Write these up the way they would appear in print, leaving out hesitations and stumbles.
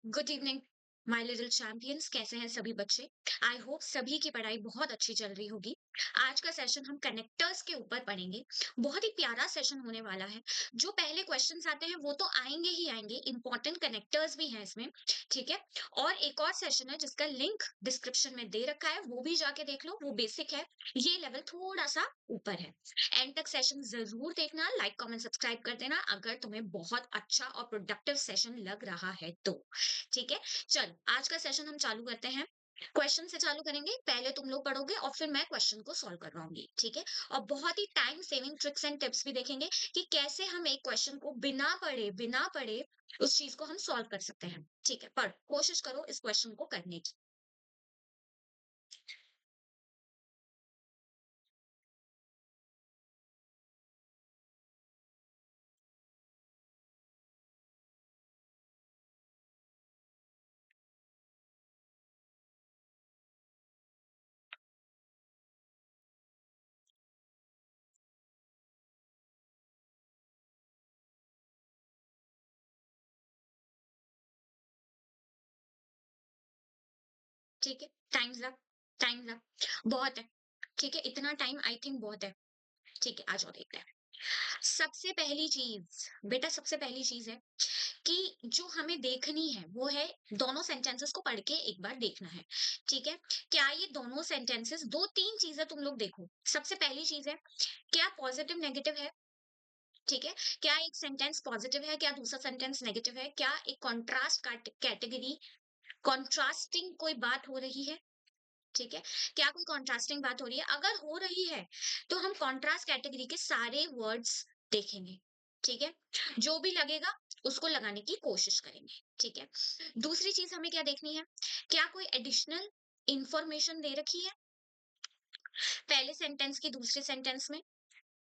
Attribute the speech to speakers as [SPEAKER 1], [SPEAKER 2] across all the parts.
[SPEAKER 1] Good evening my little champions. कैसे हैं सभी बच्चे? आई होप सभी की पढ़ाई बहुत अच्छी चल रही होगी। आज का सेशन हम कनेक्टर्स के ऊपर पढ़ेंगे। बहुत ही प्यारा सेशन होने वाला है। जो पहले क्वेश्चंस आते हैं वो तो आएंगे ही आएंगे, इंपॉर्टेंट कनेक्टर्स भी हैं इसमें। ठीक है। और एक और सेशन है जिसका लिंक डिस्क्रिप्शन में दे रखा है, वो भी जाके देख लो। वो बेसिक है, ये लेवल थोड़ा सा ऊपर है। एंड तक सेशन जरूर देखना, लाइक कमेंट सब्सक्राइब कर देना अगर तुम्हें बहुत अच्छा और प्रोडक्टिव सेशन लग रहा है तो। ठीक है। चल, आज का सेशन हम चालू करते हैं। क्वेश्चन से चालू करेंगे, पहले तुम लोग पढ़ोगे और फिर मैं क्वेश्चन को सॉल्व करवाऊंगी। ठीक है। और बहुत ही time saving tricks and tips भी देखेंगे कि कैसे हम एक क्वेश्चन को बिना पढ़े उस चीज को हम सॉल्व कर सकते हैं। ठीक है, पर कोशिश करो इस क्वेश्चन को करने की। ठीक है, टाइम्स अप बहुत है। ठीक है, इतना टाइम आई थिंक बहुत है। ठीक है, आ जाओ देखते हैं। सबसे पहली चीज, बेटा सबसे पहली चीज है कि जो हमें देखनी है वो है, दोनों सेंटेंसेस को पढ़ के एक बार देखना है। ठीक है। क्या ये दोनों सेंटेंसेस, दो तीन चीजें तुम लोग देखो। सबसे पहली चीज है, क्या पॉजिटिव नेगेटिव है? ठीक है। क्या एक सेंटेंस पॉजिटिव है, क्या दूसरा सेंटेंस नेगेटिव है, क्या एक कॉन्ट्रास्ट कैटेगरी, कॉन्ट्रास्टिंग कोई बात हो रही है? ठीक है। क्या कोई कॉन्ट्रास्टिंग बात हो रही है? अगर हो रही है तो हम कॉन्ट्रास्ट कैटेगरी के सारे वर्ड्स देखेंगे। ठीक है। जो भी लगेगा उसको लगाने की कोशिश करेंगे। ठीक है। दूसरी चीज हमें क्या देखनी है, क्या कोई एडिशनल इंफॉर्मेशन दे रखी है पहले सेंटेंस की दूसरे सेंटेंस में?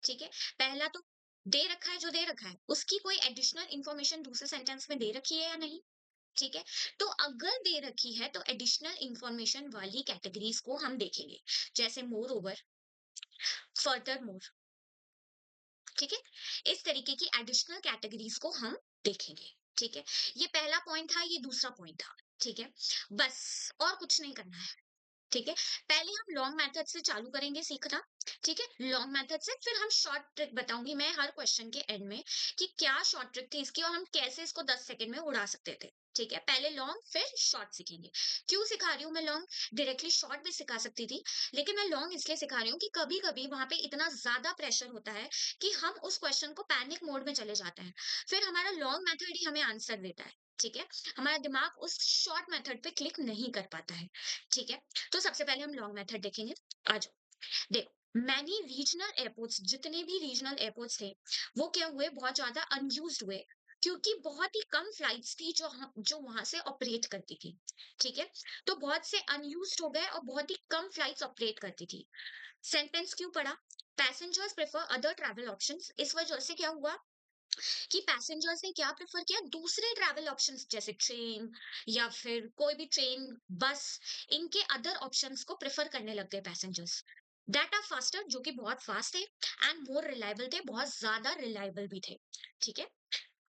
[SPEAKER 1] ठीक है। पहला तो दे रखा है, जो दे रखा है उसकी कोई एडिशनल इंफॉर्मेशन दूसरे सेंटेंस में दे रखी है या नहीं? ठीक है। तो अगर दे रखी है तो एडिशनल इंफॉर्मेशन वाली कैटेगरीज को हम देखेंगे, जैसे मोर ओवर, फर्दर मोर। ठीक है। इस तरीके की एडिशनल कैटेगरीज को हम देखेंगे। ठीक है। ये पहला पॉइंट था, ये दूसरा पॉइंट था। ठीक है। बस, और कुछ नहीं करना है। ठीक है। पहले हम लॉन्ग मेथड से चालू करेंगे सीखना। ठीक है, लॉन्ग मेथड से फिर हम शॉर्ट ट्रिक बताऊंगी मैं हर क्वेश्चन के एंड में कि क्या शॉर्ट ट्रिक थी इसकी और हम कैसे इसको 10 सेकंड में उड़ा सकते थे। ठीक है, पहले लॉन्ग फिर शॉर्ट सीखेंगे। क्यों सिखा रही हूँ मैं लॉन्ग? डायरेक्टली शॉर्ट भी सिखा सकती थी, लेकिन मैं लॉन्ग इसलिए सिखा रही हूँ कि कभी कभी वहां पे इतना ज्यादा प्रेशर होता है कि हम उस क्वेश्चन को पैनिक मोड में चले जाते हैं। फिर हमारा लॉन्ग मेथड ही हमें आंसर देता है। ठीक है। हमारा दिमाग उस शॉर्ट मेथड पे क्लिक नहीं कर पाता है। ठीक है। तो सबसे पहले हम लॉन्ग मेथड देखेंगे। आ जाओ देखो, मैनी रीजनल एयरपोर्ट्स, जितने भी रीजनल एयरपोर्ट्स थे वो क्या हुए, बहुत ज्यादा अनयूज्ड हुए, क्योंकि बहुत ही कम फ्लाइट्स थी जो वहां से ऑपरेट करती थी। ठीक है। तो बहुत से अनयूज्ड हो गए और बहुत ही कम फ्लाइट्स ऑपरेट करती थी। सेंटेंस क्यों पढ़ा? Passengers prefer other travel options. इस वजह से क्या हुआ कि पैसेंजर्स ने क्या प्रेफर किया, दूसरे ट्रैवल ऑप्शंस जैसे ट्रेन या फिर कोई भी ट्रेन, बस, इनके अदर ऑप्शंस को प्रेफर करने लग गए पैसेंजर्स। दैट आर फास्टर, जो कि बहुत फास्ट थे, एंड मोर रिलायबल थे, बहुत ज्यादा रिलायबल भी थे। ठीक है।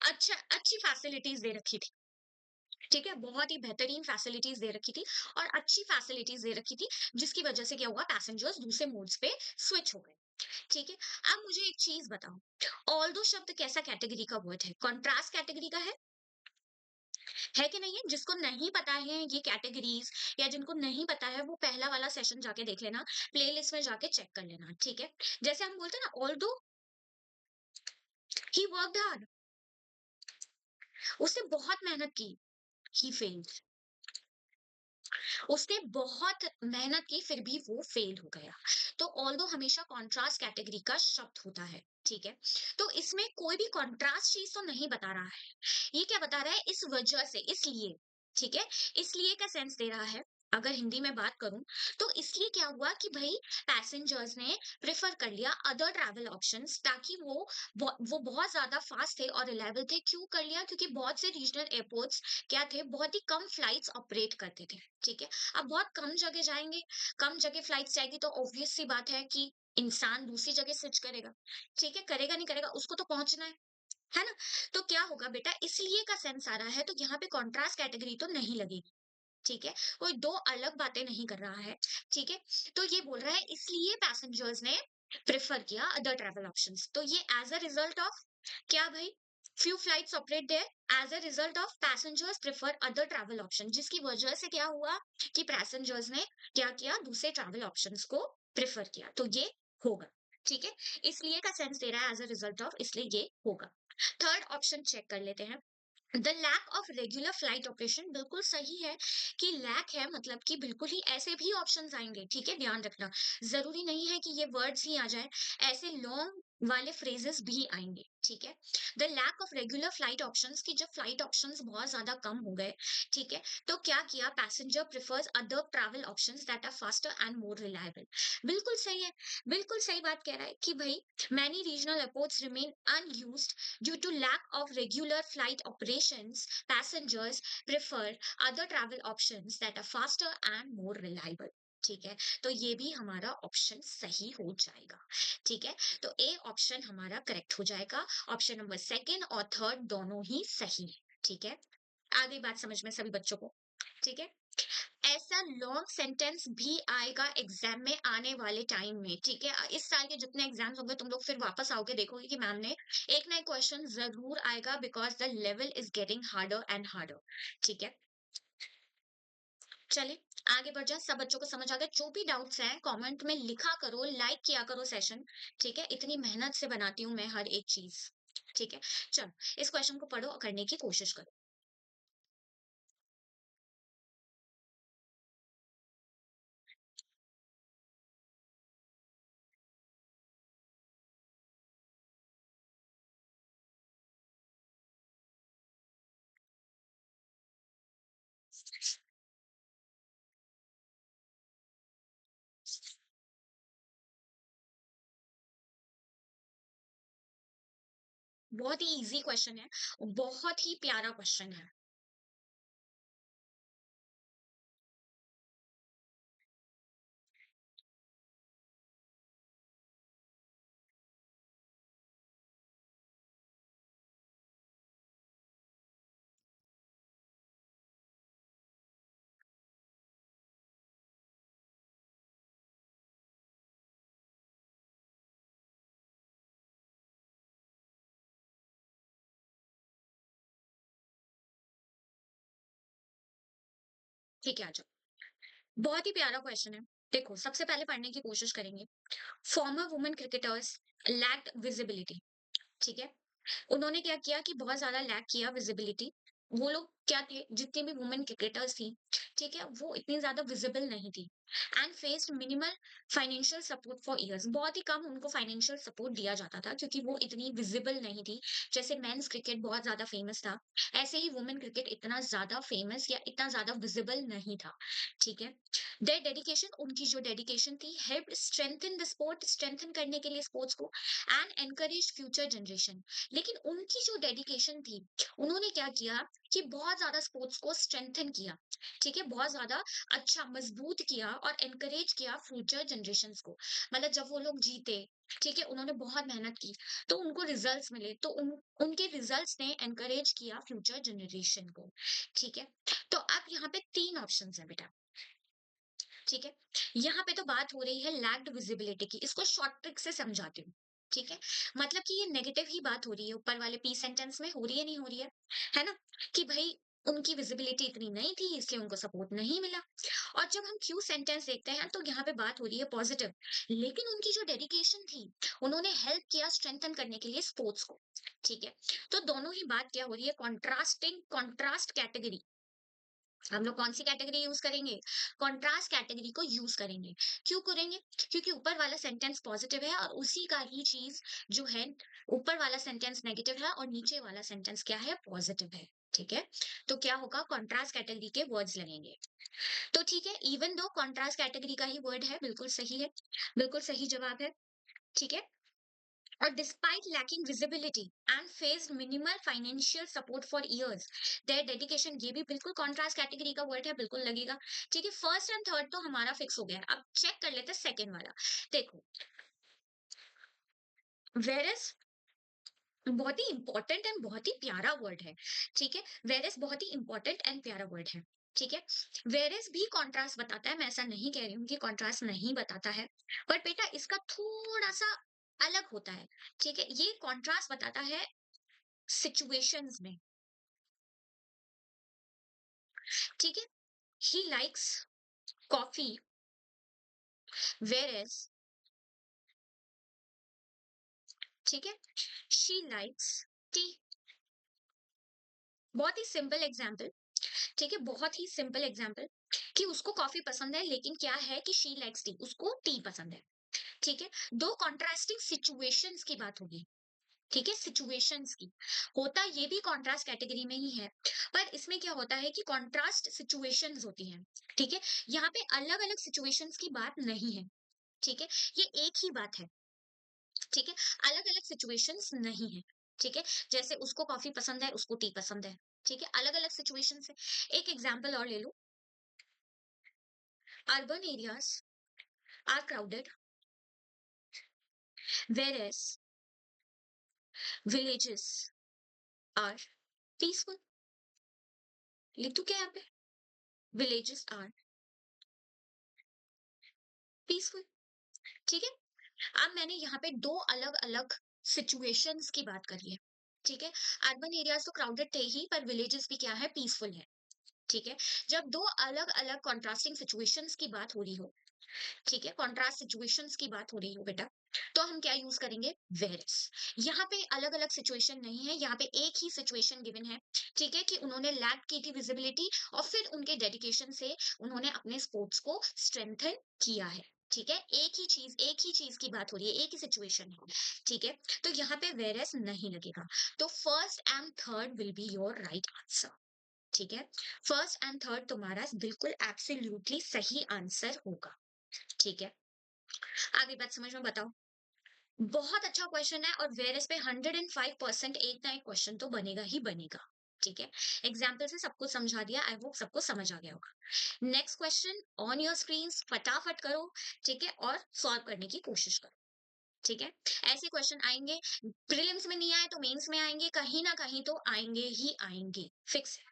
[SPEAKER 1] अच्छा, अच्छी फैसिलिटीज दे रखी थी। ठीक है, बहुत ही बेहतरीन फैसिलिटीज दे रखी थी और अच्छी फैसिलिटीज दे रखी थी, जिसकी वजह से क्या हुआ, पैसेंजर्स दूसरे मोड्स पे स्विच हो गए। ठीक है। अब मुझे एक चीज बताओ, ऑल दो शब्द कैसा कैटेगरी का वर्ड है? कॉन्ट्रास्ट कैटेगरी का है कि नहीं है? जिसको नहीं पता है ये कैटेगरीज, या जिनको नहीं पता है, वो पहला वाला सेशन जाके देख लेना, प्लेलिस्ट में जाके चेक कर लेना। ठीक है। जैसे हम बोलते हैं ना, ऑल दो ही वर्कड हार्ड, उसने बहुत मेहनत की, ही फेल्ड, उसने बहुत मेहनत की फिर भी वो फेल हो गया। तो ऑल्दो हमेशा कॉन्ट्रास्ट कैटेगरी का शब्द होता है। ठीक है। तो इसमें कोई भी कॉन्ट्रास्ट चीज तो नहीं बता रहा है, ये क्या बता रहा है, इस वजह से, इसलिए। ठीक है। इसलिए का सेंस दे रहा है। अगर हिंदी में बात करूं तो इसलिए क्या हुआ कि भाई पैसेंजर्स ने प्रेफर कर लिया अदर ट्रैवल ऑप्शंस, ताकि वो बहुत ज्यादा फास्ट थे और रिलायबल थे। क्यों कर लिया? क्योंकि बहुत से रीजनल एयरपोर्ट्स क्या थे, बहुत ही कम फ्लाइट्स ऑपरेट करते थे। ठीक है। अब बहुत कम जगह जाएंगे, कम जगह फ्लाइट्स जाएगी, तो ऑब्वियस सी बात है कि इंसान दूसरी जगह स्विच करेगा। ठीक है, करेगा नहीं करेगा, उसको तो पहुंचना है। है ना? तो क्या होगा बेटा, इसलिए का सेंस आ रहा है, तो यहाँ पे कॉन्ट्रास्ट कैटेगरी तो नहीं लगेगी। ठीक है? कोई 2 अलग बातें नहीं कर रहा है, ठीक है? तो ये बोल रहा है इसलिए पैसेंजर्स ने प्रेफर किया अदर ट्रैवल ऑप्शंस। तो ये एज़ अ रिजल्ट ऑफ क्या भाई? Few flights operate there as a result of passengers prefer other travel option, जिसकी वजह से क्या हुआ कि पैसेंजर्स ने क्या किया? दूसरे ट्रैवल ऑप्शंस को प्रेफर किया। तो ये होगा, ठीक है? इसलिए का सेंस दे रहा है एज़ अ रिजल्ट ऑफ, इसलिए ये होगा। थर्ड ऑप्शन चेक कर लेते हैं। The lack of regular flight operation, बिल्कुल सही है कि लैक है, मतलब कि बिल्कुल ही ऐसे भी ऑप्शंस आएंगे, ठीक है, ध्यान रखना। जरूरी नहीं है कि ये वर्ड्स ही आ जाए, ऐसे लॉन्ग वाले फ्रेजेस भी आएंगे, ठीक है। The lack of regular flight options, की जब फ्लाइट ऑप्शंस बहुत ज्यादा कम हो गए, ठीक है, तो क्या किया? Passenger prefers other travel options that are faster and more reliable. बिल्कुल सही है, बिल्कुल सही बात कह रहा है कि भाई many regional airports remain unused due to lack of regular flight operations, passengers prefer other travel options that are faster and more reliable. ठीक है, तो ये भी हमारा ऑप्शन सही हो जाएगा। ठीक है, तो ए ऑप्शन हमारा करेक्ट हो जाएगा। ऑप्शन नंबर सेकंड और थर्ड दोनों ही सही है। ठीक है, आ गई बात समझ में सभी बच्चों को? ठीक है, ऐसा लॉन्ग सेंटेंस भी आएगा एग्जाम में आने वाले टाइम में, ठीक है। इस साल के जितने एग्जाम्स होंगे तुम लोग फिर वापस आओगे, देखोगे कि मैम ने एक ना एक क्वेश्चन जरूर आएगा, because the level is getting harder and harder. ठीक है, चले आगे बढ़ जाए। सब बच्चों को समझ आ गया? जो भी डाउट्स हैं कमेंट में लिखा करो, लाइक किया करो सेशन। ठीक है, इतनी मेहनत से बनाती हूँ मैं हर एक चीज। ठीक है, चलो इस क्वेश्चन को पढ़ो और करने की कोशिश करो। बहुत ही इजी क्वेश्चन है, बहुत ही प्यारा क्वेश्चन है। ठीक है, आ जाओ। बहुत ही प्यारा क्वेश्चन है। देखो सबसे पहले पढ़ने की कोशिश करेंगे। Farmer women cricketers lacked visibility. ठीक है, उन्होंने क्या किया कि बहुत ज्यादा लैक किया विजिबिलिटी। वो लोग क्या थे, जितनी भी वुमेन क्रिकेटर्स थी, ठीक है, वो इतनी ज्यादा विजिबल नहीं थी। And faced minimal financial support for years, बहुत ही कम उनको फाइनेंशियल सपोर्ट दिया जाता था, क्योंकि वो इतनी विजिबल नहीं थी। जैसे मेंस क्रिकेट बहुत ज्यादा फेमस था, ऐसे ही वुमेन क्रिकेट इतना ज्यादा फेमस या इतना ज्यादा विजिबल नहीं था। ठीक है, देयर डेडिकेशन, उनकी जो डेडिकेशन थी, help strengthen the sport, strengthen करने के लिए स्पोर्ट्स को, एंड एनकरेज फ्यूचर जनरेशन। लेकिन उनकी जो डेडिकेशन थी, उन्होंने क्या किया कि बहुत ज्यादा स्पोर्ट्स को स्ट्रेंथन किया। ठीक है, बहुत ज्यादा अच्छा मजबूत किया और एनकरेज किया फ्यूचर जनरेशंस को। मतलब जब वो लोग जीते, ठीक है, उन्होंने बहुत मेहनत की, तो उनको रिजल्ट्स मिले, तो उनके रिजल्ट्स ने एनकरेज किया फ्यूचर जनरेशन को। ठीक है, तो अब यहाँ पे तीन ऑप्शंस है बेटा। ठीक है, यहाँ पे तो बात हो रही है लैक्ड विजिबिलिटी की, इसको शॉर्ट ट्रिक से समझाती हूँ। ठीक है, मतलब कि ये नेगेटिव ही बात हो रही है, ऊपर वाले पी सेंटेंस में हो रही है, नहीं हो रही है ना, कि भाई उनकी विजिबिलिटी इतनी नहीं थी, इसलिए उनको सपोर्ट नहीं मिला। और जब हम क्यू सेंटेंस देखते हैं तो यहाँ पे बात हो रही है पॉजिटिव, लेकिन उनकी जो डेडिकेशन थी, उन्होंने हेल्प किया स्ट्रेंथन करने के लिए स्पोर्ट्स को। ठीक है, तो दोनों ही बात क्या हो रही है, कॉन्ट्रास्टिंग, कॉन्ट्रास्ट कैटेगरी। हम लोग कौन सी कैटेगरी यूज करेंगे? कॉन्ट्रास्ट कैटेगरी को यूज करेंगे। क्यों करेंगे? क्योंकि ऊपर वाला सेंटेंस पॉजिटिव है और उसी का ही चीज जो है, ऊपर वाला सेंटेंस नेगेटिव है और नीचे वाला सेंटेंस क्या है, पॉजिटिव है। ठीक है, तो क्या होगा, कॉन्ट्रास्ट कैटेगरी के वर्ड्स लगेंगे। तो ठीक है, इवन दो कॉन्ट्रास्ट कैटेगरी का ही वर्ड है, बिल्कुल सही है, बिल्कुल सही जवाब है। ठीक है, और despite lacking visibility and faced minimal financial support for years, their dedication, ये भी बिल्कुल कॉन्ट्रास्ट कैटेगरी का वर्ड है, बिल्कुल लगेगा। ठीक है, फर्स्ट एंड थर्ड तो हमारा फिक्स हो गया। अब चेक कर लेते हैं सेकंड वाला। देखो, वेयर इज बहुत ही इंपॉर्टेंट एंड बहुत ही प्यारा वर्ड है, ठीक है। वेरस बहुत ही इंपॉर्टेंट एंड प्यारा वर्ड है, ठीक है। वेरस भी कॉन्ट्रास्ट बताता है, मैं ऐसा नहीं कह रही हूँ कि कॉन्ट्रास्ट नहीं बताता है, पर बेटा इसका थोड़ा सा अलग होता है, ठीक है। ये कॉन्ट्रास्ट बताता है सिचुएशंस में, ठीक है। ही लाइक्स कॉफी वेरस, ठीक है, शी लाइक्स टी। बहुत ही सिंपल एग्जाम्पल, ठीक है, बहुत ही सिंपल एग्जाम्पल कि उसको कॉफी पसंद है, लेकिन क्या है कि शी लाइक्स टी, उसको टी पसंद है, ठीक है। दो कॉन्ट्रास्टिंग सिचुएशंस की बात होगी, ठीक है, सिचुएशंस की। होता ये भी कॉन्ट्रास्ट कैटेगरी में ही है, पर इसमें क्या होता है कि कॉन्ट्रास्ट सिचुएशंस होती हैं, ठीक है। यहाँ पे अलग अलग सिचुएशंस की बात नहीं है, ठीक है, ये एक ही बात है, ठीक है। अलग अलग सिचुएशंस नहीं है, ठीक है। जैसे उसको कॉफी पसंद है, उसको टी पसंद है, ठीक है, अलग अलग सिचुएशंस है। एक एग्जाम्पल और ले लो, urban areas are crowded whereas villages are peaceful। लिख दूं क्या यहाँ पे? villages are peaceful, ठीक है। अब मैंने यहाँ पे दो अलग अलग सिचुएशंस की बात करी है, ठीक है। अर्बन एरियाज तो क्राउडेड थे ही, पर विलेजेस भी क्या है, पीसफुल है, ठीक है। जब दो अलग अलग कॉन्ट्रास्टिंग सिचुएशंस की बात हो रही हो, ठीक है, कॉन्ट्रास्ट सिचुएशंस की बात हो रही हो बेटा, तो हम क्या यूज करेंगे, वेरस। यहाँ पे अलग अलग सिचुएशन नहीं है, यहाँ पे एक ही सिचुएशन गिवन है, ठीक है, कि उन्होंने लैक की थी विजिबिलिटी, और फिर उनके डेडिकेशन से उन्होंने अपने स्पोर्ट्स को स्ट्रेंथन किया है, ठीक है। एक ही चीज की बात हो रही है, एक ही सिचुएशन है, ठीक है। तो यहाँ पे वेरस नहीं लगेगा, तो first and third will be your right answer, ठीक है। फर्स्ट एंड थर्ड तुम्हारा बिल्कुल एब्सोल्युटली सही आंसर होगा, ठीक है। आगे बात समझ में, बताओ। बहुत अच्छा क्वेश्चन है, और वेर इस पे 105% एक ना एक क्वेश्चन तो बनेगा ही बनेगा, ठीक है। एग्जाम्पल से सबको समझा दिया, आई होप सबको समझ आ गया होगा। Next question on your screen, फटाफट करो, ठीक है, और सॉल्व करने की कोशिश करो, ठीक है। ऐसे क्वेश्चन आएंगे, प्रीलिम्स में नहीं आए तो मेंस में आएंगे, कहीं ना कहीं तो आएंगे ही आएंगे, फिक्स है।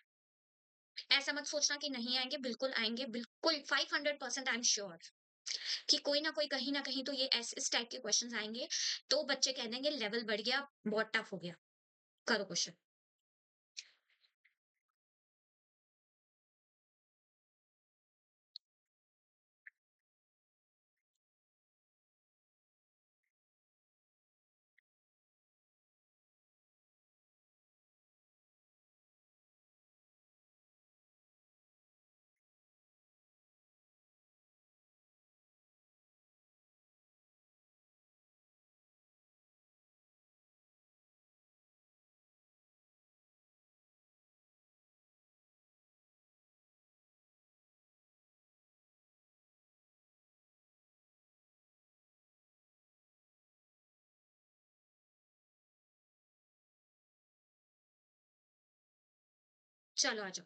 [SPEAKER 1] ऐसा मत सोचना कि नहीं आएंगे, बिल्कुल आएंगे, बिल्कुल 500% आई एम श्योर कि कोई ना कोई कहीं ना कहीं तो ये ऐसे इस टाइप के क्वेश्चंस आएंगे, तो बच्चे कह देंगे लेवल बढ़ गया, बहुत टफ हो गया। करो क्वेश्चन। चलो आ जाओ,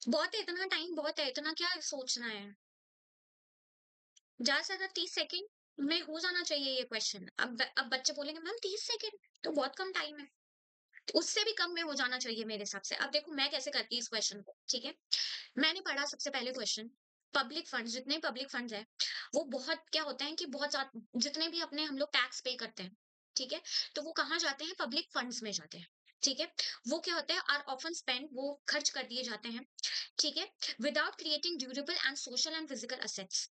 [SPEAKER 1] बहुत है, इतना टाइम बहुत है, इतना क्या सोचना है। ज्यादा से ज्यादा 30 सेकेंड में हो जाना चाहिए ये क्वेश्चन। अब बच्चे बोलेंगे मैम 30 सेकेंड तो बहुत कम टाइम है, तो उससे भी कम में हो जाना चाहिए मेरे हिसाब से। अब देखो मैं कैसे करती हूँ इस क्वेश्चन को, ठीक है। मैंने पढ़ा सबसे पहले क्वेश्चन, पब्लिक फंड्स, जितने पब्लिक फंड्स है वो बहुत क्या होता है कि बहुत ज्यादा, जितने भी अपने हम लोग टैक्स पे करते हैं, ठीक है, तो वो कहाँ जाते हैं, पब्लिक फंड्स में जाते हैं, ठीक है। वो क्या होता है, आर ऑफन स्पेंड, वो खर्च कर दिए जाते हैं, ठीक है, without creating durable and social and physical assets.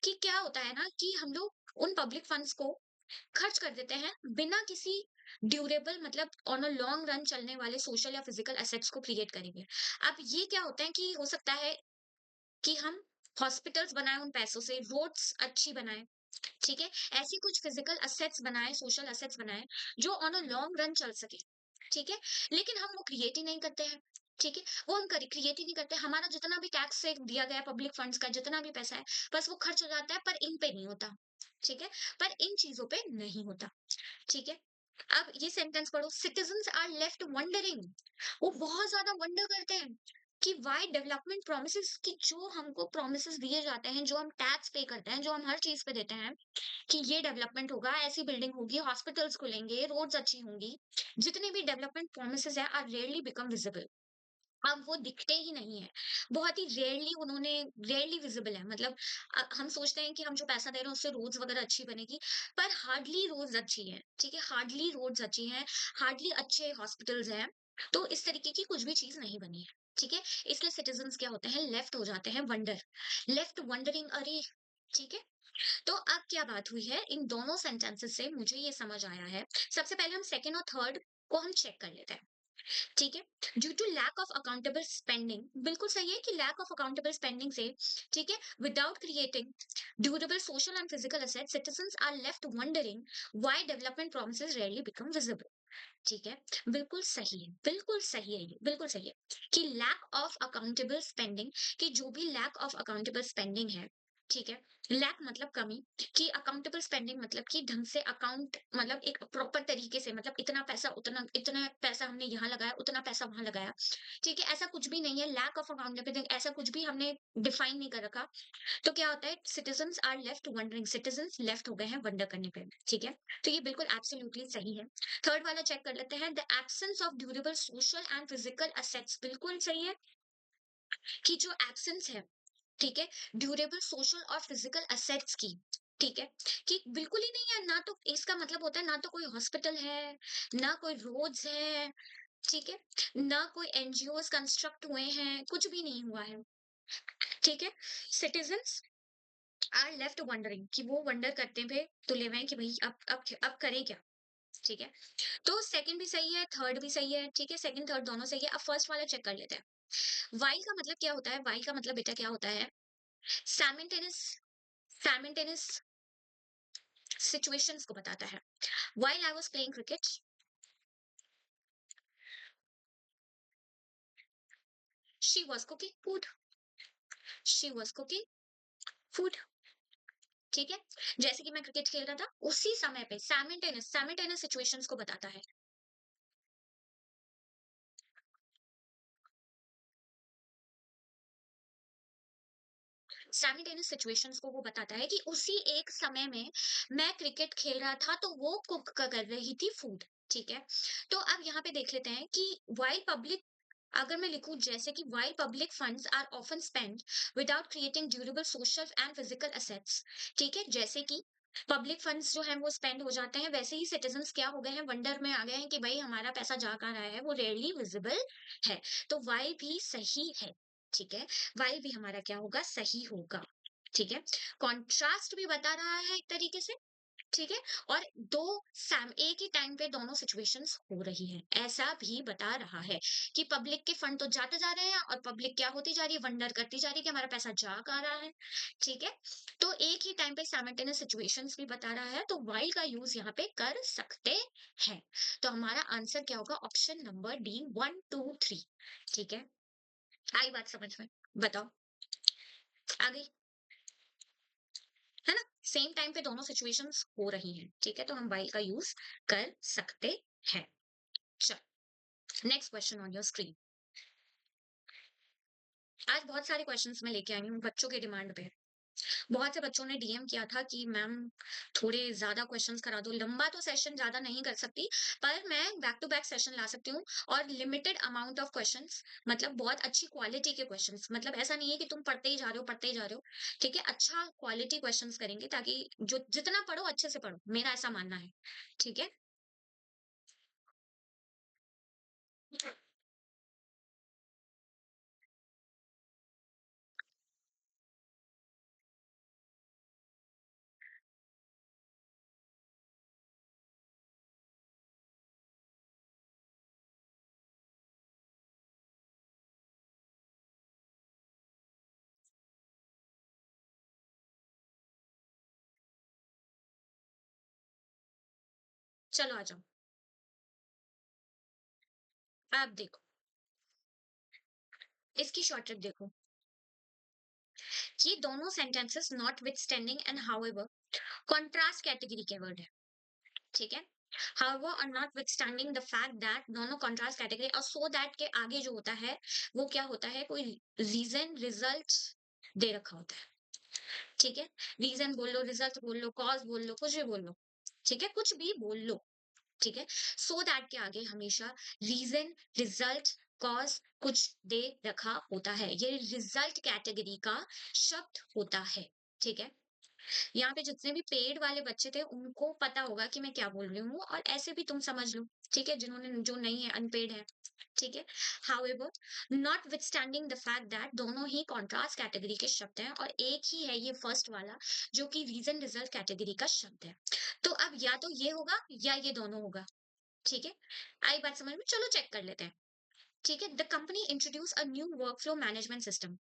[SPEAKER 1] कि क्या होता है ना कि हम लोग उन पब्लिक फंड्स को खर्च कर देते हैं बिना किसी ड्यूरेबल, मतलब ऑन अ लॉन्ग रन चलने वाले सोशल या फिजिकल एसेट्स को क्रिएट करेंगे। अब ये क्या होता है कि हो सकता है कि हम हॉस्पिटल्स बनाएं उन पैसों से, रोड्स अच्छी बनाएं, ठीक है, ऐसी कुछ फिजिकल असेट्स बनाएं, सोशल असेट्स बनाएं जो ऑन अ लॉन्ग रन चल सके, ठीक है। लेकिन हम वो क्रिएट ही नहीं करते हैं, ठीक है। वो हम क्रिएट ही नहीं करते, हमारा जितना भी टैक्स से दिया गया पब्लिक फंड्स का जितना भी पैसा है, बस वो खर्च हो जाता है, पर इन पे नहीं होता, ठीक है, पर इन चीजों पे नहीं होता, ठीक है। अब ये सेंटेंस पढ़ो, सिटीजंस आर लेफ्ट वंडरिंग, वो बहुत ज्यादा वंडर करते हैं, कि व्हाई डेवलपमेंट प्रोमिसेस, कि जो हमको प्रोमिसेस दिए जाते हैं, जो हम टैक्स पे करते हैं, जो हम हर चीज पे देते हैं कि ये डेवलपमेंट होगा, ऐसी बिल्डिंग होगी, हॉस्पिटल्स खुलेंगे, रोड्स अच्छी होंगी, जितने भी डेवलपमेंट प्रोमिसेस है आर रेयरली बिकम विजिबल। अब वो दिखते ही नहीं है, बहुत ही रेयरली उन्होंने, रेयरली विजिबल है, मतलब हम सोचते हैं कि हम जो पैसा दे रहे हैं उससे रोड्स वगैरह अच्छी बनेगी, पर हार्डली रोड्स अच्छी है, ठीक है, हार्डली रोड्स अच्छी हैं, हार्डली अच्छे हॉस्पिटल्स हैं। तो इस तरीके की कुछ भी चीज नहीं बनी है, ठीक है। इसलिए सिटीजन्स क्या होते हैं, लेफ्ट हो जाते हैं वंडर, लेफ्ट वंडरिंग, अरे, ठीक है। तो अब क्या बात हुई है इन दोनों सेंटेंसेस से, मुझे ये समझ आया है। सबसे पहले हम सेकेंड और थर्ड को हम चेक कर लेते हैं, ठीक है। Due to lack of accountable spending, बिल्कुल सही है कि लैक ऑफ अकाउंटेबल स्पेंडिंग से, ठीक है, without creating durable social and physical assets, citizens are left wondering why development promises rarely become visible, ठीक है। बिल्कुल सही है, बिल्कुल सही है, ये बिल्कुल सही है कि लैक ऑफ अकाउंटेबल स्पेंडिंग, कि जो भी लैक ऑफ अकाउंटेबल स्पेंडिंग है, ठीक है, लैक मतलब कमी, कि अकाउंटेबल स्पेंडिंग मतलब कि ढंग से अकाउंट, मतलब एक प्रॉपर तरीके से, मतलब इतना पैसा उतना, इतना पैसा हमने यहाँ लगाया, उतना पैसा वहां लगाया, ठीक है, ऐसा कुछ भी नहीं है, लैक ऑफ अकाउंटेबल ऐसा कुछ भी हमने डिफाइन नहीं कर रखा। तो क्या होता है, citizens are left wondering, citizens left हो गए हैं वंडर करने पे, ठीक है। तो ये बिल्कुल एब्सोल्युटली सही है। थर्ड वाला चेक कर लेते हैं, the absence of durable social and physical assets, बिल्कुल सही है कि जो एब्सेंस है, ठीक है, ड्यूरेबल सोशल और फिजिकल असेट्स की, ठीक है, कि बिल्कुल ही नहीं है ना, तो इसका मतलब होता है ना तो कोई हॉस्पिटल है, ना कोई रोड्स है, ठीक है, ना कोई एनजीओस कंस्ट्रक्ट हुए हैं, कुछ भी नहीं हुआ है, ठीक है। सिटीजंस आर लेफ्ट वंडरिंग, कि वो वंडर करते हुए तुले हुए हैं कि भाई अब करें क्या, ठीक है। तो सेकंड भी सही है, थर्ड भी सही है, ठीक है, सेकंड थर्ड दोनों सही है। अब फर्स्ट वाला चेक कर लेते हैं। वाइल का मतलब क्या होता है, वाइल का मतलब बेटा क्या होता है, सैमल्टेनियस, सैमल्टेनियस सिचुएशंस को बताता है। While I was playing cricket, she was cooking food, she was cooking food, ठीक है। जैसे कि मैं क्रिकेट खेल रहा था उसी समय पे, सैमल्टेनियस, सैमल्टेनियस सिचुएशंस को बताता है। साइमल्टेनियस सिचुएशंस को वो बताता है कि उसी एक समय में मैं क्रिकेट खेल रहा था तो वो कुक कर रही थी फूड, ठीक है। तो अब यहाँ पे देख लेते हैं कि वाइल पब्लिक, अगर मैं लिखूं जैसे कि while public funds are often spend without creating durable social and physical assets, ठीक है, जैसे कि पब्लिक फंड्स जो हैं वो स्पेंड हो जाते हैं, वैसे ही सिटीजंस क्या हो गए हैं, वंडर में आ गए हैं कि भाई हमारा पैसा जा कहाँ रहा है, वो रेयरली विजिबल है। तो वाइल भी सही है, ठीक है, वाइल भी हमारा क्या होगा, सही होगा, ठीक है। कॉन्ट्रास्ट भी बता रहा है एक तरीके से, ठीक है, और दो सैम एक ही टाइम पे दोनों सिचुएशंस हो रही हैं, ऐसा भी बता रहा है कि पब्लिक के फंड तो जाते जा रहे हैं और पब्लिक क्या होती जा रही है, वंडर करती जा रही है कि हमारा पैसा जा कहाँ रहा है, ठीक है। तो एक ही टाइम पे साइमल्टेनियस सिचुएशंस भी बता रहा है, तो वाइल का यूज यहाँ पे कर सकते हैं। तो हमारा आंसर क्या होगा, ऑप्शन नंबर डी, 1 2 3, ठीक है। आई बात समझ में, बताओ, आ गई, है ना। सेम टाइम पे दोनों सिचुएशंस हो रही हैं, ठीक है, तो हम वाइल का यूज कर सकते हैं। चलो, next question on your screen. आज बहुत सारे क्वेश्चंस मैं लेके आई हूँ बच्चों के डिमांड पे। बहुत से बच्चों ने डीएम किया था कि मैम थोड़े ज्यादा क्वेश्चंस करा दो, लंबा तो सेशन ज्यादा नहीं कर सकती, पर मैं बैक टू बैक सेशन ला सकती हूँ, और लिमिटेड अमाउंट ऑफ क्वेश्चंस, मतलब बहुत अच्छी क्वालिटी के क्वेश्चंस, मतलब ऐसा नहीं है कि तुम पढ़ते ही जा रहे हो, पढ़ते ही जा रहे हो, ठीक है, अच्छा क्वालिटी क्वेश्चंस करेंगे ताकि जो जितना पढ़ो अच्छे से पढ़ो, मेरा ऐसा मानना है, ठीक है। चलो आ जाओ, आप देखो, इसकी शॉर्ट ट्रिक देखो, ये दोनों sentences not with standing and however contrast category के वर्ड है, ठीक है। However, और notwithstanding the fact that दोनों contrast category और so that के आगे जो होता है वो क्या होता है, कोई रीजन रिजल्ट दे रखा होता है। ठीक है, रीजन बोल लो, रिजल्ट बोल लो, कॉज बोल लो, कुछ भी बोल लो। ठीक है, कुछ भी बोल लो। ठीक है, सो दैट के आगे हमेशा रीजन, रिजल्ट, कॉज कुछ दे रखा होता है। ये रिजल्ट कैटेगरी का शब्द होता है। ठीक है, यहाँ पे जितने भी पेड वाले बच्चे थे उनको पता होगा कि मैं क्या बोल रही हूँ, और ऐसे भी तुम समझ लो। ठीक है, जिन्होंने जो नहीं है, अनपेड है। ठीक है, however, not withstanding the fact that दोनों ही कॉन्ट्रास्ट कैटेगरी के शब्द हैं, और एक ही है ये फर्स्ट वाला जो कि रीजन रिजल्ट कैटेगरी का शब्द है। तो अब या तो ये होगा या ये दोनों होगा। ठीक है, आई बात समझ में? चलो चेक कर लेते हैं। ठीक है, the company introduce a new workflow management system,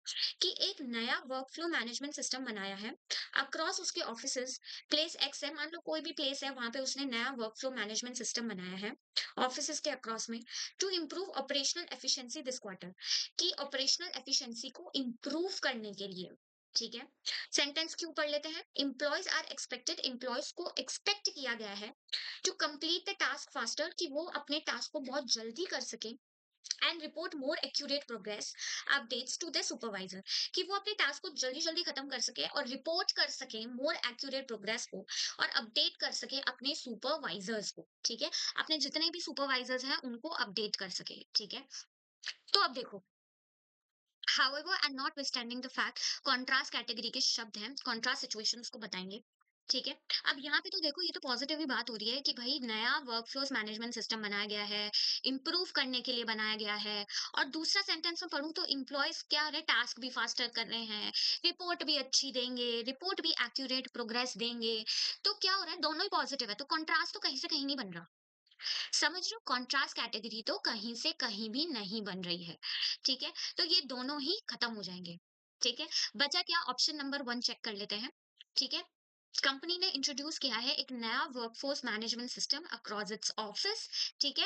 [SPEAKER 1] कि एक नया वर्कफ्लो मैनेजमेंट सिस्टम बनाया है अक्रॉस उसके ऑफिसेज। प्लेस एक्स है, मान लो कोई भी प्लेस है, वहां पे उसने नया वर्कफ्लो मैनेजमेंट सिस्टम बनाया है ऑफिसेज के अक्रॉस में, to improve operational efficiency this quarter, कि ऑपरेशनल एफिशिएंसी को इम्प्रूव करने के लिए। ठीक है, सेंटेंस क्यों पढ़ लेते हैं। एम्प्लॉयज आर एक्सपेक्टेड, एम्प्लॉयज को एक्सपेक्ट किया गया है to complete the task faster, कि वो अपने टास्क को बहुत जल्दी कर सके, and report more accurate progress updates to the supervisor, कि वो अपने टास्क को जल्दी जल्दी खत्म कर सके और रिपोर्ट कर सके मोर एक्यूरेट प्रोग्रेस को, और अपडेट कर सके अपने सुपरवाइजर्स को। ठीक है, अपने जितने भी सुपरवाइजर्स हैं उनको अपडेट कर सके। ठीक है, तो अब देखो, however and notwithstanding the fact, contrast category के शब्द हैं, कॉन्ट्रास्ट सिचुएशंस को बताएंगे। ठीक है, अब यहाँ पे तो देखो, ये तो पॉजिटिव ही बात हो रही है कि भाई नया वर्कफ्लोस मैनेजमेंट सिस्टम बनाया गया है, इंप्रूव करने के लिए बनाया गया है। और दूसरा सेंटेंस में पढ़ूं तो इम्प्लॉयज क्या हो रहे, टास्क भी फास्टर कर रहे हैं, रिपोर्ट भी अच्छी देंगे, रिपोर्ट भी एक्यूरेट प्रोग्रेस देंगे। तो क्या हो रहा है, दोनों ही पॉजिटिव है, तो कॉन्ट्रास्ट तो कहीं से कहीं नहीं बन रहा। समझ रहे हो, कॉन्ट्रास्ट कैटेगरी तो कहीं से कहीं भी नहीं बन रही है। ठीक है, तो ये दोनों ही खत्म हो जाएंगे। ठीक है, बचा क्या, ऑप्शन नंबर वन चेक कर लेते हैं। ठीक है, कंपनी ने इंट्रोड्यूस किया है एक नया workforce management system across its office. ठीक है,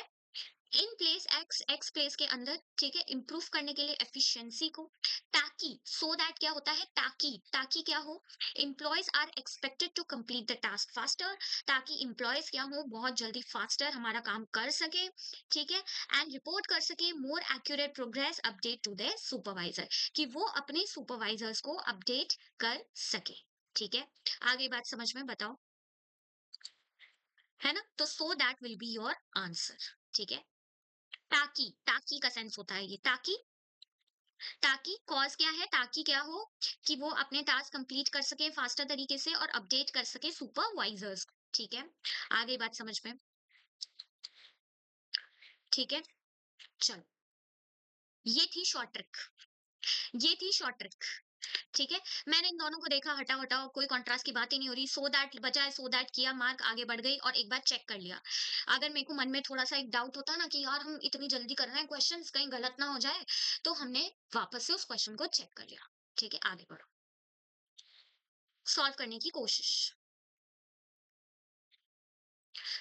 [SPEAKER 1] इन प्लेस एक्स, एक्स प्लेस के अंदर। ठीक है, इंप्रूव करने के लिए एफिशिएंसी को, ताकि सो दैट क्या होता है, ताकि, ताकि क्या हो, employees are expected to complete the task faster, ताकि एम्प्लॉयज क्या हो, बहुत जल्दी फास्टर हमारा काम कर सके। ठीक है, एंड रिपोर्ट कर सके more accurate progress update to the supervisor, कि वो अपने सुपरवाइजर्स को अपडेट कर सके। ठीक है, आगे बात समझ में, बताओ, है ना? तो so that will be your answer. ठीक है, ताकि, ताकि का सेंस होता है ये, ताकि, ताकि कॉज क्या है, ताकि क्या हो, कि वो अपने टास्क कंप्लीट कर सके फास्टर तरीके से और अपडेट कर सके सुपरवाइजर्स। ठीक है, आगे बात समझ में। ठीक है, चलो, ये थी शॉर्ट ट्रिक, ये थी शॉर्ट ट्रिक। ठीक है, मैंने इन दोनों को देखा, हटाओ हटाओ, कोई कॉन्ट्रास्ट की बात ही नहीं हो रही, सो दैट बचा है, सो दैट किया, मार्क, आगे बढ़ गई, और एक बार चेक कर लिया। अगर मेरे को मन में थोड़ा सा एक डाउट होता ना कि यार हम इतनी जल्दी कर रहे हैं क्वेश्चंस, कहीं गलत ना हो जाए, तो हमने वापस से उस क्वेश्चन को चेक कर लिया। ठीक है, आगे बढ़ो, सॉल्व करने की कोशिश,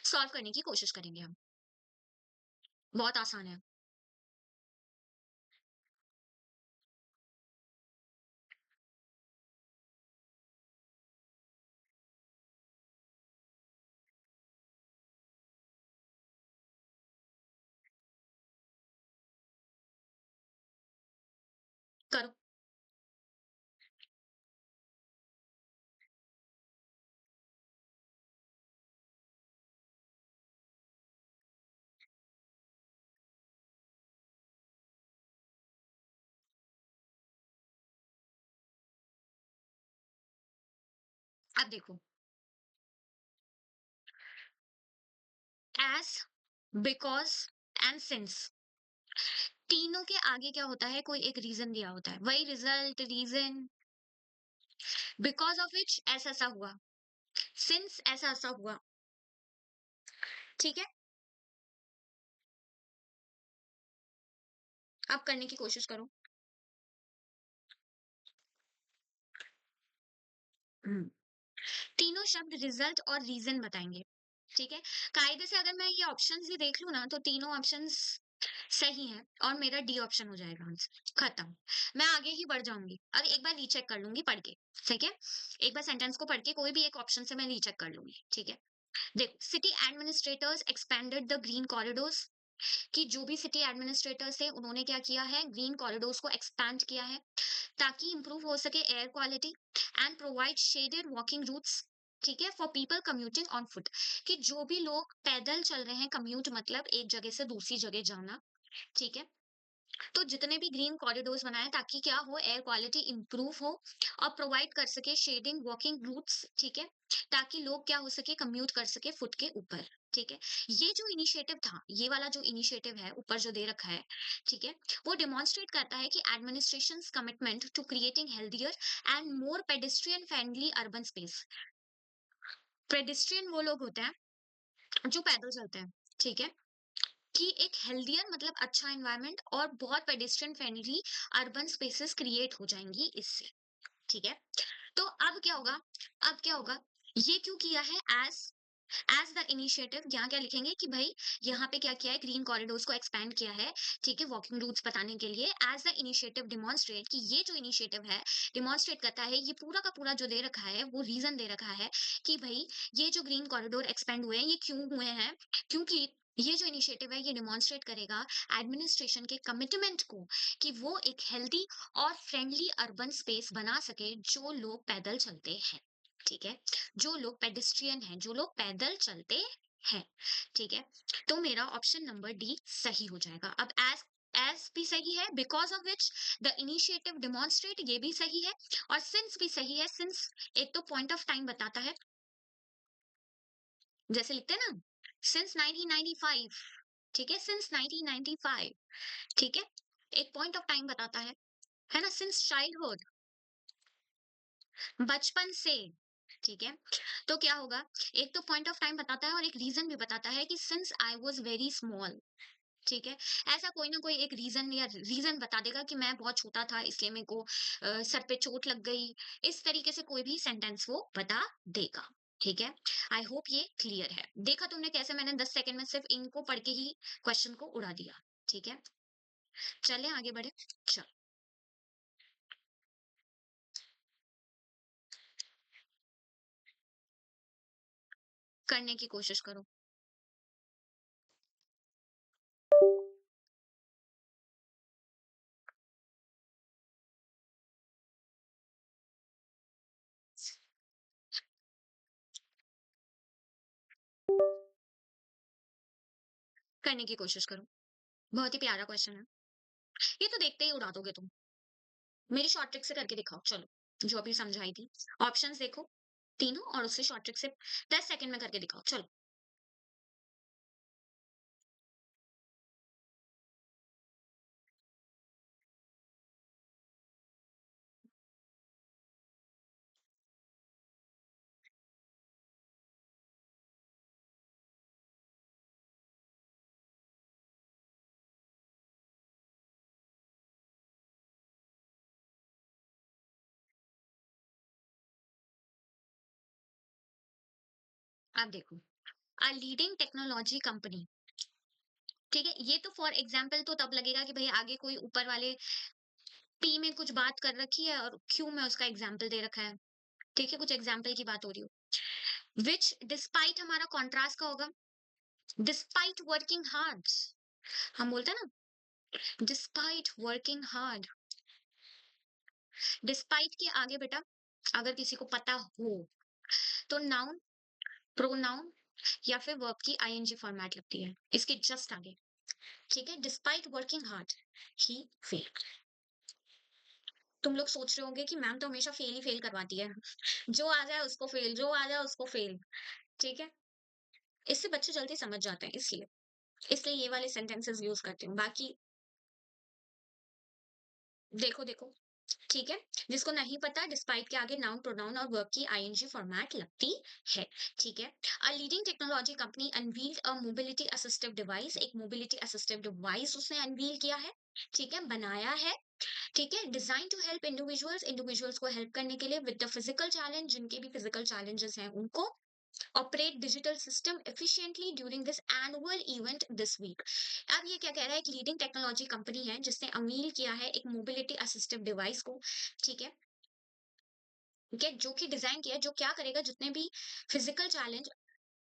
[SPEAKER 1] सॉल्व करने की कोशिश करेंगे हम। बहुत आसान है। करो। अब देखो, एज, बिकॉज एंड सिंस, तीनों के आगे क्या होता है, कोई एक रीजन दिया होता है, वही result, reason, because of which ऐसा ऐसा हुआ, सिंस ऐसा ऐसा हुआ। ठीक है, आप करने की कोशिश करो। हम्म, तीनों शब्द रिजल्ट और रीजन बताएंगे। ठीक है, कायदे से अगर मैं ये ऑप्शंस ही देख लूं ना, तो तीनों ऑप्शंस सही है, और मेरा डी ऑप्शन हो जाएगा आंसर, खत्म। मैं आगे ही बढ़ जाऊंगी, और एक बार रीचेक कर लूंगी पढ़ के। ठीक है, एक बार सेंटेंस को पढ़ के कोई भी एक ऑप्शन से मैं रीचेक कर लूंगी। ठीक है, देखो, city administrators expanded the green corridors, कि जो भी सिटी एडमिनिस्ट्रेटर्स है उन्होंने क्या किया है, ग्रीन कॉरिडोर्स को एक्सपैंड किया है ताकि इंप्रूव हो सके air quality and provide shaded walking routes, ठीक है, for people commuting on foot, कि जो भी लोग पैदल चल रहे हैं, कम्यूट मतलब एक जगह से दूसरी जगह जाना, ठीक है, तो जितने भी ग्रीन कॉरिडोर्स बनाए ताकि क्या हो, एयर क्वालिटी इंप्रूव हो और प्रोवाइड कर सके शेडिंग वॉकिंग रूट्स, ठीक है, ताकि लोग क्या हो सके, कम्यूट कर सके फुट के ऊपर, ठीक है। ये जो इनिशिएटिव था, ये वाला जो इनिशिएटिव है ऊपर जो दे रखा है, ठीक है, वो डिमॉन्स्ट्रेट करता है कि administration commitment to creating healthier and more pedestrian friendly urban space. Pedestrian वो लोग होते हैं जो पैदल चलते हैं, ठीक है, कि एक हेल्दियर मतलब अच्छा एनवायरनमेंट और बहुत pedestrian friendly urban spaces create हो जाएंगी इससे, ठीक है। तो अब क्या होगा, अब क्या होगा, ये क्यों किया है, एज द इनिशिएटिव, यहाँ क्या लिखेंगे कि भाई यहाँ पे क्या किया है, ग्रीन कॉरिडोर्स को एक्सपैंड किया है, ठीक है, वॉकिंग रूट्स बताने के लिए, एज द इनिशिएटिव डिमॉन्स्ट्रेट, कि ये जो इनिशिएटिव है डिमॉन्स्ट्रेट करता है, ये पूरा का पूरा जो दे रखा है वो रीजन दे रखा है कि भाई ये जो ग्रीन कॉरिडोर एक्सपेंड हुए हैं ये क्यों हुए हैं, क्योंकि ये जो इनिशिएटिव है ये डिमॉन्स्ट्रेट करेगा एडमिनिस्ट्रेशन के कमिटमेंट को कि वो एक हेल्दी और फ्रेंडली अर्बन स्पेस बना सके जो लोग पैदल चलते हैं, ठीक है, जो लोग पेडेस्ट्रियन हैं, जो लोग पैदल चलते हैं, ठीक है। तो मेरा ऑप्शन नंबर डी सही हो जाएगा। अब एज भी सही है, because of which the initiative demonstrate, ये भी सही है, और सिंस भी सही है, सिंस एक तो पॉइंट ऑफ टाइम बताता है, जैसे लिखते हैं ना, सिंस 1995, ठीक है, सिंस 1995, ठीक है, एक पॉइंट ऑफ टाइम बताता है ना, सिंस चाइल्डहुड, बचपन से, ठीक है। तो क्या होगा, एक तो पॉइंट ऑफ टाइम बताता है और एक रीजन भी बताता है कि since I was very small, ठीक है, ऐसा कोई ना कोई एक रीजन या रीजन बता देगा कि मैं बहुत छोटा था इसलिए मेरे को सर पे चोट लग गई, इस तरीके से कोई भी सेंटेंस वो बता देगा, ठीक है। आई होप ये क्लियर है, देखा तुमने कैसे मैंने 10 सेकंड में सिर्फ इनको पढ़ के ही क्वेश्चन को उड़ा दिया, ठीक है। चलें आगे बढ़े, चल, करने की कोशिश करो। करने की कोशिश करो, बहुत ही प्यारा क्वेश्चन है, ये तो देखते ही उड़ा दोगे तुम। मेरी शॉर्ट ट्रिक से करके दिखाओ, चलो, जो अभी समझाई थी, ऑप्शंस देखो तीनों और उससे शॉर्ट ट्रिक से 10 सेकंड में करके दिखाओ, चलो। आप देखो, अ लीडिंग टेक्नोलॉजी कंपनी, ठीक है, ये तो फॉर एग्जाम्पल तो तब लगेगा कि भाई आगे कोई ऊपर वाले पी में कुछ बात कर रखी है और क्यू में उसका एग्जाम्पल दे रखा है, ठीक है, कुछ एग्जाम्पल की बात हो रही हो, विच डिस्पाइट हमारा कॉन्ट्रास्ट का होगा, डिस्पाइट वर्किंग हार्ड, हम बोलते हैं ना, डिस्पाइट वर्किंग हार्ड, डिस्पाइट के आगे बेटा अगर किसी को पता हो तो नाउन, प्रोनाउन या फिर वर्ब की आईएनजी फॉर्मेट लगती है इसके जस्ट आगे, ठीक है, डिस्पाइट वर्किंग हार्ड ही फेल। तुम लोग सोच रहे होंगे कि मैम तो हमेशा फेल ही फेल करवाती है, जो आ जाए उसको फेल, जो आ जाए उसको फेल, ठीक है, इससे बच्चे जल्दी समझ जाते हैं, इसलिए इसलिए ये वाले सेंटेंसेस यूज करती हूँ, बाकी देखो देखो, ठीक है, जिसको नहीं पता डिस्पाइट के आगे नाउन प्रोनाउन और वर्ब की आईएनजी फॉर्मेट लगती है, ठीक है। A leading technology company unveiled a mobility assistive device, एक मोबिलिटी असिस्टिव डिवाइस उसने अनवील किया है, ठीक है, बनाया है, ठीक है, design to help individuals, individuals को हेल्प करने के लिए विद द फिजिकल चैलेंज, जिनके भी फिजिकल चैलेंजेस हैं उनको, operate digital system efficiently during this annual event this week. अब ये क्या कह रहा है, एक लीडिंग टेक्नोलॉजी कंपनी है जिसने अमील किया है एक मोबिलिटी असिस्टिव डिवाइस को, ठीक है, ठीक है, जो कि डिजाइन किया है, जो क्या करेगा, जितने भी फिजिकल चैलेंज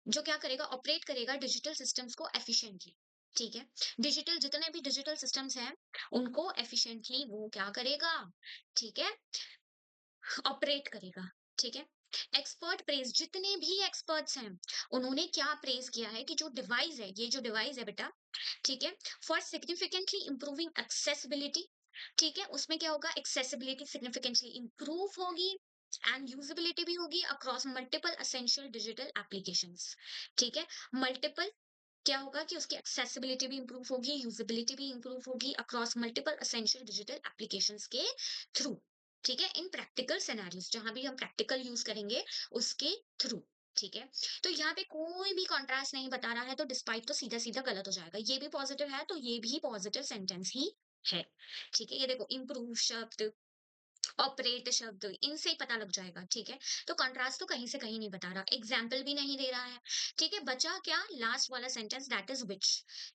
[SPEAKER 1] जो क्या करेगा, ऑपरेट करेगा डिजिटल सिस्टम्स को एफिशिएंटली। ठीक है, डिजिटल जितने भी डिजिटल सिस्टम्स हैं उनको एफिशिएंटली वो क्या करेगा, ठीक है, ऑपरेट करेगा। ठीक है, एक्सपर्ट प्रेज, जितने भी एक्सपर्ट्स हैं उन्होंने क्या प्रेज किया है कि जो डिवाइस है, ये जो डिवाइस है बेटा, ठीक है, फॉर सिग्निफिकेंटली इंप्रूविंग एक्सेसिबिलिटी। ठीक है, उसमें क्या होगा, एक्सेसिबिलिटी सिग्निफिकेंटली इंप्रूव होगी एंड यूजिबिलिटी भी होगी across multiple essential digital applications. ठीक है, मल्टीपल क्या होगा कि उसकी एक्सेसिबिलिटी भी इंप्रूव होगी, यूजिबिलिटी भी इंप्रूव होगी across multiple essential digital applications के थ्रू। ठीक है, इन प्रैक्टिकल सिनेरियोज जहां भी हम प्रैक्टिकल यूज करेंगे उसके थ्रू। ठीक है, तो यहाँ पे कोई भी कॉन्ट्रास्ट नहीं बता रहा है, तो डिस्पाइट तो सीधा सीधा गलत हो जाएगा, ये भी पॉजिटिव है तो ये भी पॉजिटिव सेंटेंस ही है। ठीक है, ये देखो इम्प्रूव शब्द, ऑपरेट शब्द, इनसे ही पता लग जाएगा। ठीक है, तो कंट्रास्ट तो कहीं से कहीं नहीं बता रहा, एग्जाम्पल भी नहीं दे रहा है। ठीक है, बचा क्या, लास्ट वाला सेंटेंस, दैट इज विच।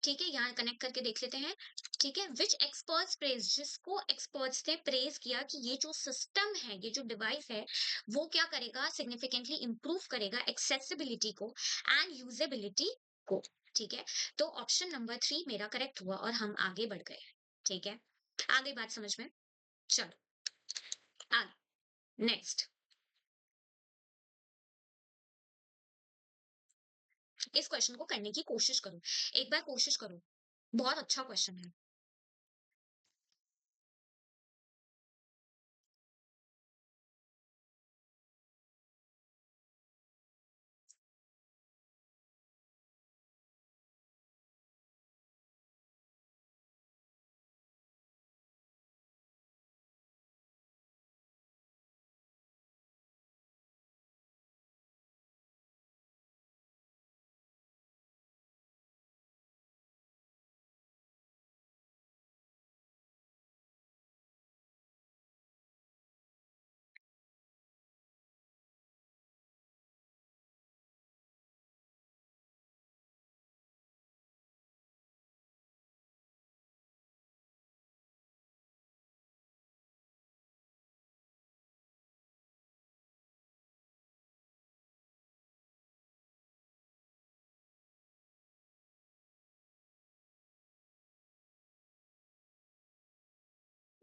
[SPEAKER 1] ठीक है, यहाँ कनेक्ट करके देख लेते हैं। ठीक है, विच एक्सपर्ट्स प्रेज, जिसको एक्सपर्ट्स ने प्रेज किया कि ये जो सिस्टम है, ये जो डिवाइस है, वो क्या करेगा, सिग्निफिकेंटली इंप्रूव करेगा एक्सेसिबिलिटी को एंड यूजेबिलिटी को। ठीक है, तो ऑप्शन नंबर 3 मेरा करेक्ट हुआ और हम आगे बढ़ गए। ठीक है, आगे बात समझ में, चलो आगे, नेक्स्ट। इस क्वेश्चन को करने की कोशिश करो, एक बार कोशिश करो, बहुत अच्छा क्वेश्चन है।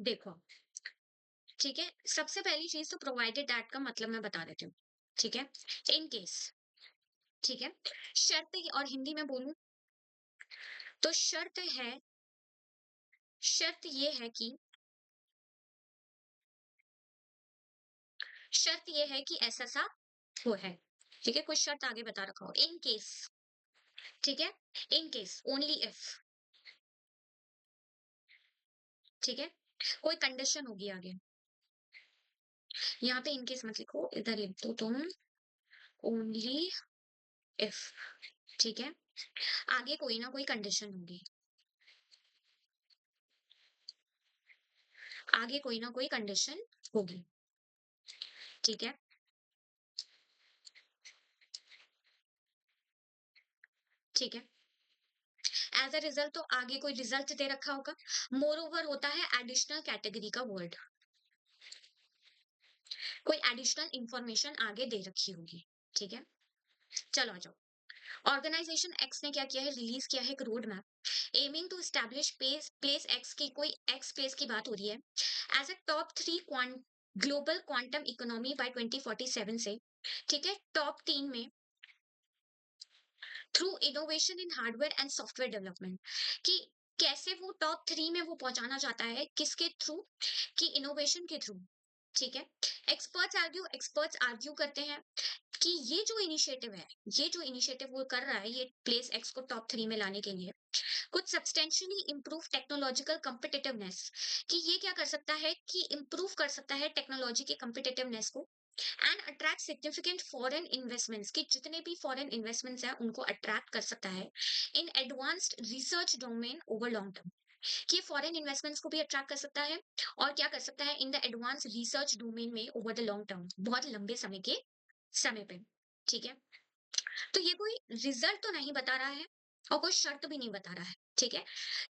[SPEAKER 1] देखो, ठीक है, सबसे पहली चीज तो प्रोवाइडेड दैट का मतलब मैं बता देती हूँ। ठीक है, इन केस, ठीक है, शर्त और हिंदी में बोलूं तो शर्त है, शर्त ये है कि, शर्त ये है कि ऐसा सा वो है। ठीक है, कुछ शर्त आगे बता रखा हो, इन केस। ठीक है, इन केस, ओनली इफ। ठीक है, कोई कंडीशन होगी आगे, यहाँ पे इन केस मत लिखो, इधर लिख दो तुम, ओनली इफ। ठीक है, आगे कोई ना कोई कंडीशन होगी, आगे कोई ना कोई कंडीशन होगी। ठीक है, ठीक है, एज अ रिजल्ट तो आगे कोई रिजल्ट दे रखा होगा। मोर ओवर होता है एडिशनल कैटेगरी का वर्ड, कोई एडिशनल इंफॉर्मेशन आगे दे रखी होगी। ठीक है, चलो आ जाओ। ऑर्गेनाइजेशन एक्स ने क्या किया है, रिलीज किया है एक road map aiming to establish place place X की, कोई एक्स प्लेस की बात हो रही है, as a top 3 global quantum economy by 2047 से। ठीक है, टॉप 3 में through innovation in hardware and software development, कि कैसे वो टॉप 3 में वो पहुंचाना चाहता है, किसके थ्रू, कि इनोवेशन के थ्रू। ठीक है, एक्सपर्ट्स आर्ग्यू करते हैं कि ये जो इनिशिएटिव है, ये जो इनिशिएटिव वो कर रहा है, ये प्लेस एक्स को टॉप 3 में लाने के लिए कुछ सब्सटेंशियली इंप्रूव टेक्नोलॉजिकल कम्पिटिटिवनेस, कि ये क्या कर सकता है कि इंप्रूव कर सकता है टेक्नोलॉजी के कम्पिटिटिवनेस को and attract significant foreign investments, की जितने भी फॉरेन इन्वेस्टमेंट्स हैं उनको अट्रैक्ट कर सकता है इन advanced research domain over long term, कि फॉरेन इन्वेस्टमेंट्स को भी अट्रैक्ट कर सकता है और क्या कर सकता है in the advance research domain में ओवर द लॉन्ग टर्म, बहुत लंबे समय के समय पे। ठीक है, तो ये कोई रिजल्ट तो नहीं बता रहा है और कोई शर्त भी नहीं बता रहा है। ठीक है,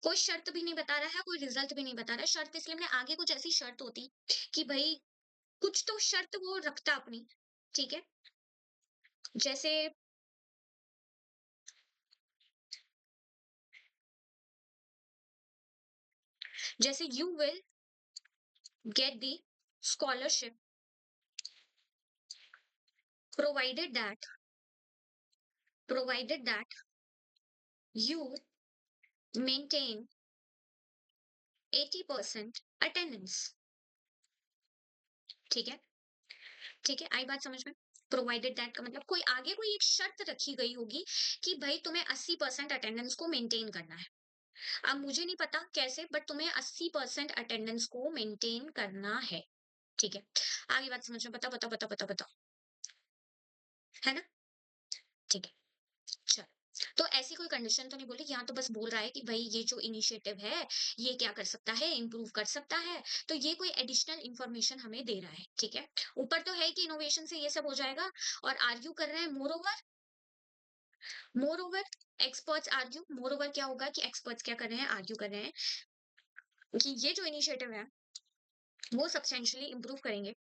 [SPEAKER 1] कोई शर्त भी नहीं बता रहा है, कोई रिजल्ट भी नहीं बता रहा है। शर्त इसलिए मैंने आगे कुछ ऐसी शर्त होती कि भाई कुछ तो शर्त वो रखता अपनी। ठीक है, जैसे जैसे you will get the scholarship provided that provided that you maintain 80% attendance. ठीक है, ठीक है, आई बात समझ में? प्रोवाइडेड दैट का मतलब कोई आगे कोई एक शर्त रखी गई होगी कि भाई तुम्हें 80% अटेंडेंस को मेंटेन करना है। अब मुझे नहीं पता कैसे, बट तुम्हें 80% अटेंडेंस को मेंटेन करना है। ठीक है, आगे बात समझ में? बताओ बताओ बताओ बताओ बताओ, है ना? ठीक है, चलो। तो ऐसी कोई कंडीशन तो नहीं बोली, यहाँ तो बस बोल रहा है कि भाई ये जो इनिशिएटिव है ये क्या कर सकता है, इंप्रूव कर सकता है। तो ये कोई एडिशनल इंफॉर्मेशन हमें दे रहा है। ठीक है, ऊपर तो है कि इनोवेशन से ये सब हो जाएगा, और आर्ग्यू कर रहे हैं more over experts argue, more over क्या होगा कि एक्सपर्ट्स क्या कर रहे हैं, आर्ग्यू कर रहे हैं कि ये जो इनिशिएटिव है वो सब्सटेंशियली इंप्रूव करेंगे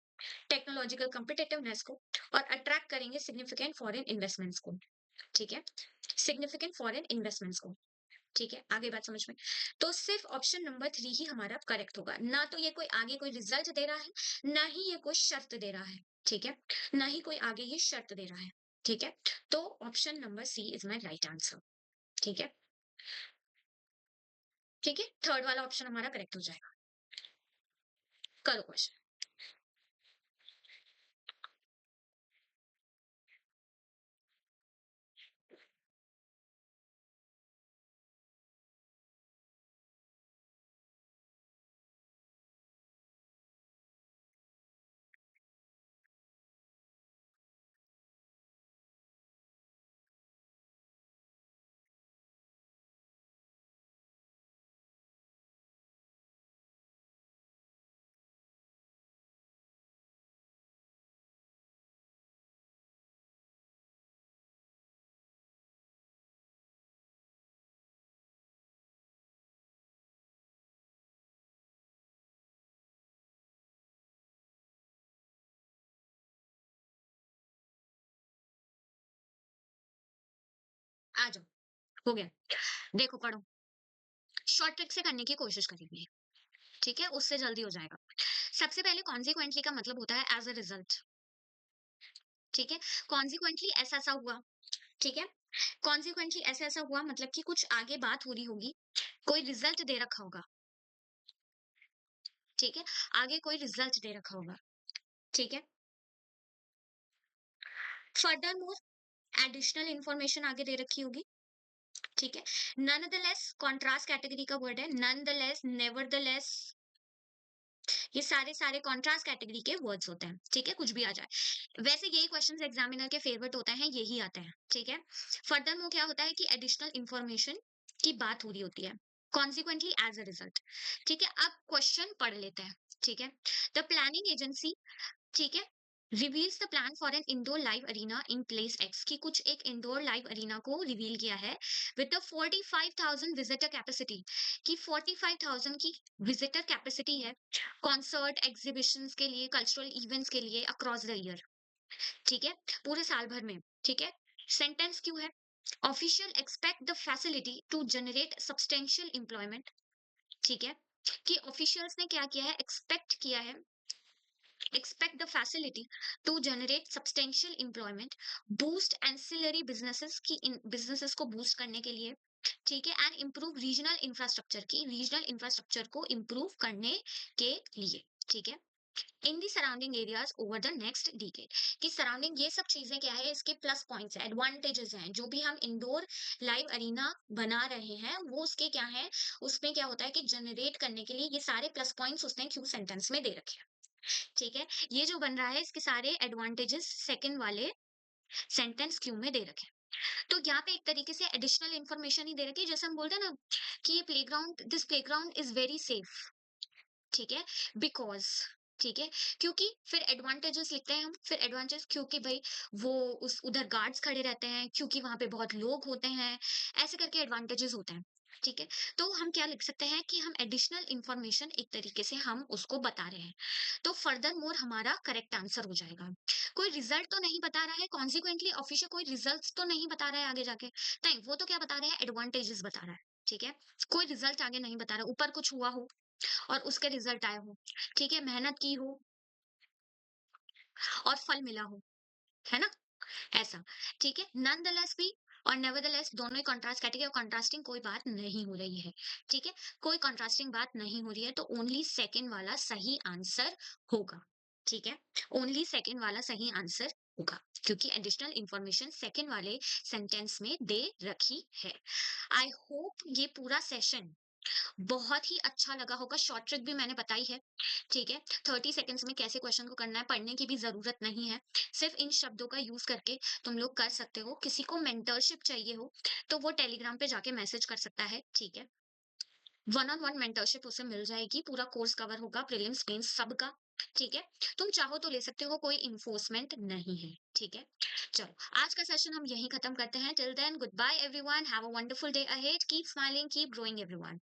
[SPEAKER 1] टेक्नोलॉजिकल कॉम्पिटिटिवनेस को, और अट्रैक्ट करेंगे सिग्निफिकेंट फॉरेन इन्वेस्टमेंट्स को। ठीक है, सिग्निफिकेंट फॉरेन इन्वेस्टमेंट्स को। ठीक है, आगे बात समझ में? तो सिर्फ ऑप्शन नंबर 3 ही हमारा करेक्ट होगा। ना तो ये कोई आगे कोई रिजल्ट दे रहा है, ना ही ये कोई शर्त दे रहा है। ठीक है, ना ही कोई आगे ये शर्त दे रहा है। ठीक है, तो option number C is my right answer. ठीक है, ठीक है, थर्ड वाला ऑप्शन हमारा करेक्ट हो जाएगा। करो क्वेश्चन। आ जाओ, हो गया। देखो पढ़ो, शॉर्ट ट्रिक से करने की कोशिश करेंगे। ठीक है, उससे जल्दी हो जाएगा। सबसे पहले कॉन्सिक्वेंटली का मतलब होता है एज अ रिजल्ट। ठीक है, कॉन्सिक्वेंटली ऐसा ऐसा हुआ। ठीक है, कॉन्सिक्वेंटली ऐसा ऐसा हुआ मतलब कि कुछ आगे बात हो रही होगी, कोई रिजल्ट दे रखा होगा। ठीक है, आगे कोई रिजल्ट दे रखा होगा। ठीक है, फर्दर मोर एडिशनल इंफॉर्मेशन आगे दे रखी होगी। ठीक है, nonetheless contrast category का वर्ड है, nonetheless, nevertheless, ये सारे सारे कॉन्ट्रास्ट कैटेगरी के वर्ड्स होते हैं। ठीक है, कुछ भी आ जाए, वैसे यही क्वेश्चंस एग्जामिनर के फेवरेट होते हैं, यही आते हैं। ठीक है, फर्दर में क्या होता है कि एडिशनल इंफॉर्मेशन की बात हो रही होती है, कॉन्सिक्वेंटली एज अ रिजल्ट। ठीक है, अब क्वेश्चन पढ़ लेते हैं। ठीक है, द प्लानिंग एजेंसी, ठीक है, reveals the plan for an indoor live arena in place X, की कुछ एक इंडोर लाइव अरीना को रिवील किया है विद द 45,000 विजिटर कैपेसिटी, की 45,000 की विजिटर कैपेसिटी है कॉन्सर्ट एग्जीबिशंस के लिए, कल्चरल इवेंट्स के लिए अक्रॉस द ईयर। ठीक है, पूरे साल भर में। ठीक है, सेंटेंस क्यों है? Official expect the facility to generate substantial employment. ठीक है, कि ऑफिशियल्स ने क्या किया है, एक्सपेक्ट किया है, expect the facility to generate substantial employment, boost ancillary businesses की इन businesses को boost करने के लिए। ठीक है, and improve regional infrastructure की regional infrastructure को improve करने के लिए। ठीक है, in the surrounding areas over the next decade, कि सराउंडिंग ये सब चीजें क्या है, इसके प्लस पॉइंट्स है, एडवांटेजेस हैं, जो भी हम इंडोर लाइव अरीना बना रहे हैं वो उसके क्या है, उसमें क्या होता है कि जनरेट करने के लिए ये सारे प्लस पॉइंट्स उसने क्यू सेंटेंस में दे रखे हैं। ठीक है, ये जो बन रहा है इसके सारे एडवांटेजेस सेकंड वाले सेंटेंस क्यू में दे रखे हैं। तो यहाँ पे एक तरीके से एडिशनल इंफॉर्मेशन ही दे रखी है, जैसे हम बोलते हैं ना कि ये playground, this playground is very safe. ठीक है, बिकॉज, ठीक है, क्योंकि फिर एडवांटेजेस लिखते हैं हम, फिर एडवांटेज क्योंकि भाई वो उस उधर गार्ड्स खड़े रहते हैं, क्योंकि वहां पे बहुत लोग होते हैं, ऐसे करके एडवांटेजेस होते हैं। ठीक है, तो हम क्या लिख सकते हैं कि हम एडिशनल इंफॉर्मेशन एक तरीके से हम उसको बता रहे हैं। तो फर्दर मोर हमारा करेक्ट आंसर हो जाएगा। कोई रिजल्ट तो नहीं बता रहा है, कॉन्सिक्वेंटली ऑफिशियल कोई रिजल्ट तो नहीं बता रहा है आगे जाके, नहीं, वो तो क्या बता रहे हैं, एडवांटेजेस बता रहा है। ठीक है, कोई रिजल्ट आगे नहीं बता रहा, ऊपर कुछ हुआ हो और उसके रिजल्ट आए हो, ठीक है, मेहनत की हो और फल मिला हो, है ना? ऐसा, ठीक है? नॉनदलेस भी और नेवरदलेस दोनों ही कंट्रास्ट कैटेगरी और कंट्रास्टिंग कोई बात नहीं हो रही है, ठीक है? कोई कंट्रास्टिंग बात नहीं हो रही है, तो ओनली सेकंड वाला सही आंसर होगा, ठीक है? ओनली सेकंड वाला सही आंसर होगा, क्योंकि एडिशनल इंफॉर्मेशन सेकंड वाले सेंटेंस में दे रखी है। आई होप ये पूरा सेशन बहुत ही अच्छा लगा होगा। शॉर्ट ट्रिक भी मैंने बताई है, ठीक है? 30 सेकंड्स में कैसे क्वेश्चन को करना है, पढ़ने की भी ज़रूरत नहीं है। सिर्फ़ इन शब्दों का यूज़ करके तुम लोग कर सकते हो। किसी को मेंटरशिप चाहिए हो, तो वो टेलीग्राम पे जाके मैसेज कर सकता है, ठीक है? वन ऑन वन मेंटरशिप उसे मिल जाएगी, पूरा कोर्स कवर होगा, प्रीलिम्स, मेंस सबका, ठीक है? तुम चाहो तो ले सकते हो, कोई एनफोर्समेंट नहीं है, ठीक है? चलो, आज का सेशन हम यहीं खत्म करते हैं। Till then good bye everyone, have a wonderful day ahead, keep smiling, keep growing everyone.